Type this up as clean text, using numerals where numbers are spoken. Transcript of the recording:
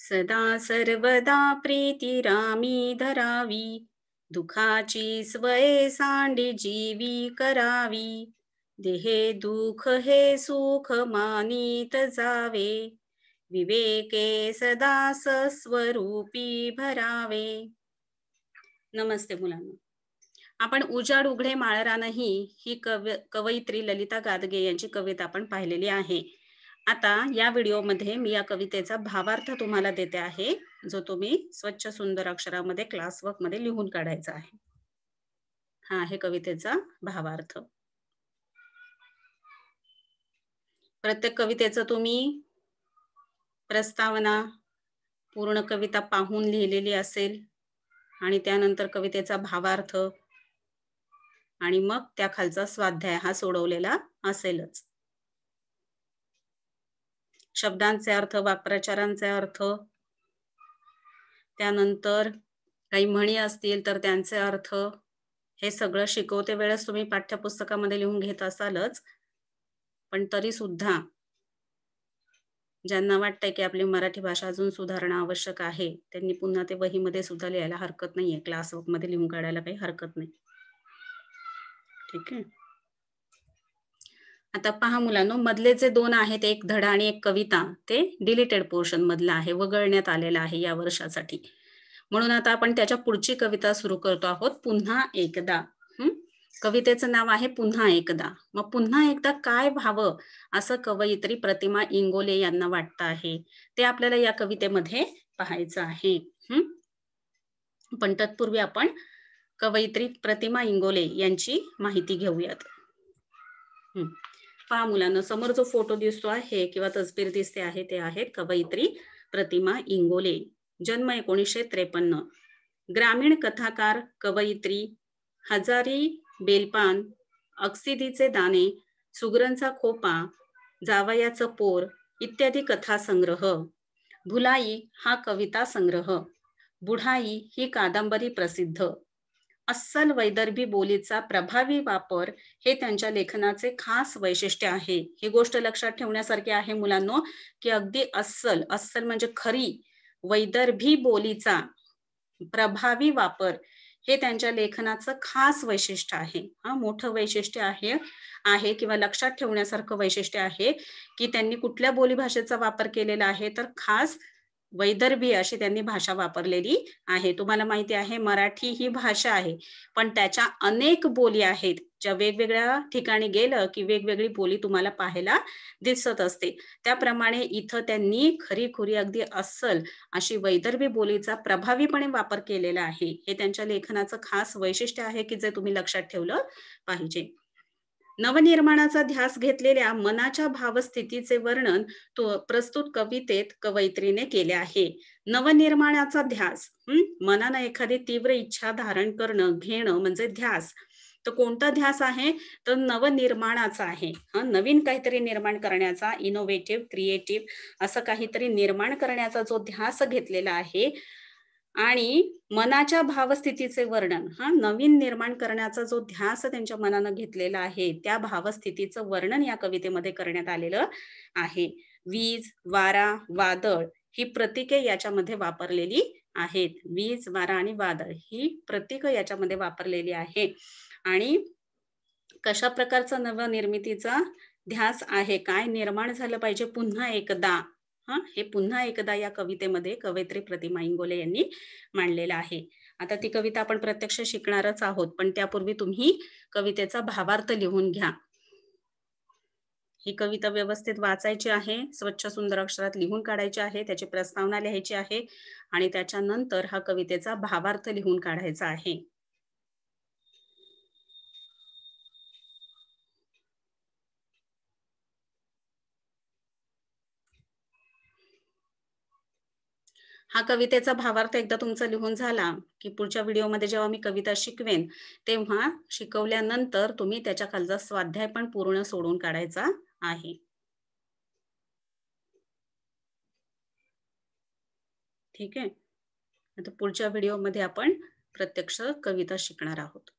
सदा सर्वदा प्रीतिरामी धरावी, दुखाची स्वये सांडी जीवी करावी. देहे दुःख हे सुख मानित जावे, विवेके सदा सस्वरूपी भरावे. नमस्ते मुलांनो. आपण उजाड उघडे माळरानही ही कवयित्री ललिता गादगे यांची कविता आपण पाहिलेली आहे. आता या व्हिडिओमध्ये मी या कवितेचा भावार्थ तुम्हाला देते आहे, जो तुम्ही स्वच्छ सुंदर अक्षरामध्ये क्लासवर्क मध्ये लिहून काढायचा आहे. हा आहे कवितेचा भावार्थ. प्रत्येक कवितेचं तुम्ही प्रस्तावना पूर्ण कविता पाहून लिहिलेली असेल आणि त्यानंतर कवितेचा भावार्थ आणि मग त्या खालचा स्वाध्याय हा सोडवलेला असेलच. शब्दांचे अर्थ, वाक्प्रचारांचे अर्थ, त्यानंतर काही म्हणी असतील तर त्यांचे अर्थ, हे सगळं शिकवते वेळेस तुम्ही पाठ्यपुस्तकामध्ये लिहून घेत असालच. पण तरी सुद्धा ज्यांना वाटतंय की आपली मराठी भाषा अजून सुधारणं आवश्यक आहे, त्यांनी पुन्हा ते वहीमध्ये सुद्धा लिहायला हरकत नाहीये. क्लासवर्क मध्ये लिहून काढायला काही हरकत नाही. ठीक आहे. आता पहा मुलांनो, मधले जे दोन आहेत, एक धडा आणि एक कविता, ते डिलीटेड पोर्शन मधलं आहे, वगळण्यात आलेलं आहे या वर्षासाठी. म्हणून आता आपण त्याच्या पुढची कविता सुरू करतो आहोत, पुन्हा एकदा. कवितेचं नाव आहे पुन्हा एकदा. मग पुन्हा एकदा काय व्हावं असं कवयित्री प्रतिमा इंगोले यांना वाटतं आहे, ते आपल्याला या कवितेमध्ये पाहायचं आहे. पण तत्पूर्वी आपण कवयित्री प्रतिमा इंगोले यांची माहिती घेऊयात. पहा मुलांना, समोर जो फोटो दिसतो आहे किंवा तस्वीर दिसते आहे, ते आहेत कवयित्री प्रतिमा इंगोले. जन्म 1953. ग्रामीण कथाकार, कवयित्री. हजारी बेलपान, अक्सिदीचे दाणे, सुगरणचा खोपा, जावयाचं पोर इत्यादी कथा संग्रह. भुलाई हा कविता संग्रह. बुढाई ही कादंबरी प्रसिद्ध. अस्सल वैदर्भी बोलीचा प्रभावी वापर हे त्यांच्या लेखनाचे खास वैशिष्ट्य आहे. ही गोष्ट लक्षात ठेवण्यासारखी आहे मुलांनो, की अगदी अस्सल, अस्सल म्हणजे खरी, वैदर्भी बोलीचा प्रभावी वापर हे त्यांच्या लेखनाचं खास वैशिष्ट्य आहे. मोठं वैशिष्ट्य आहे किंवा लक्षात ठेवण्यासारखं वैशिष्ट्य आहे, की त्यांनी कुठल्या बोलीभाषेचा वापर केलेला आहे, तर खास वैदर्भी अशी त्यांनी भाषा वापरलेली आहे. तुम्हाला माहिती आहे मराठी ही भाषा आहे, पण त्याच्या अनेक बोली आहेत, ज्या वेगवेगळ्या ठिकाणी गेलं की वेगवेगळी बोली तुम्हाला पाहायला दिसत असते. त्याप्रमाणे इथं त्यांनी खरी-खुरी अगदी अस्सल अशी वैदर्भी बोलीचा प्रभावीपणे वापर केलेला आहे. हे त्यांच्या लेखनाचं खास वैशिष्ट्य आहे, की जे तुम्ही लक्षात ठेवलं पाहिजे. नवनिर्माणाचा ध्यास घेतलेल्या मनाच्या भावस्थितीचे वर्णन प्रस्तुत कवितेत कवयित्रीने केले आहे. नवनिर्माणाचा ध्यास, मनानं एखादी तीव्र इच्छा धारण करणं, घेणं म्हणजे ध्यास. तर कोणता ध्यास आहे, तर नवनिर्माणाचा आहे. नवीन काहीतरी निर्माण करण्याचा, इनोव्हेटिव्ह, क्रिएटिव्ह असं काहीतरी निर्माण करण्याचा जो ध्यास घेतलेला आहे आणि मनाच्या भावस्थितीचे वर्णन, नवीन निर्माण करण्याचा जो ध्यास त्यांच्या मनानं घेतलेला आहे, त्या भावस्थितीचं वर्णन या कवितेमध्ये करण्यात आलेलं आहे. वीज, वारा, वादळ ही प्रतीके याच्यामध्ये वापरलेली आहेत. वीज, वारा आणि वादळ ही प्रतीकं याच्यामध्ये वापरलेली आहे. आणि कशा प्रकारचा नवनिर्मितीचा ध्यास आहे, काय निर्माण झालं पाहिजे पुन्हा एकदा, हे पुन्हा एकदा या कवितेमध्ये कवयित्री प्रतिमा इंगोले यांनी मांडलेलं आहे. आता ती कविता आपण प्रत्यक्ष शिकणारच आहोत, पण त्यापूर्वी तुम्ही कवितेचा भावार्थ लिहून घ्या. ही कविता व्यवस्थित वाचायची आहे, स्वच्छ सुंदर अक्षरात लिहून काढायची आहे, त्याची प्रस्तावना लिहायची आहे आणि त्याच्यानंतर हा कवितेचा भावार्थ लिहून काढायचा आहे. हा कवितेचा भावार्थ एकदा तुमचा लिहून झाला की पुढच्या व्हिडिओमध्ये जेव्हा मी कविता शिकवेन, तेव्हा शिकवल्यानंतर तुम्ही त्याच्या खालचा स्वाध्याय पण पूर्ण सोडून काढायचा आहे. ठीक आहे. आता पुढच्या व्हिडिओमध्ये आपण प्रत्यक्ष कविता शिकणार आहोत.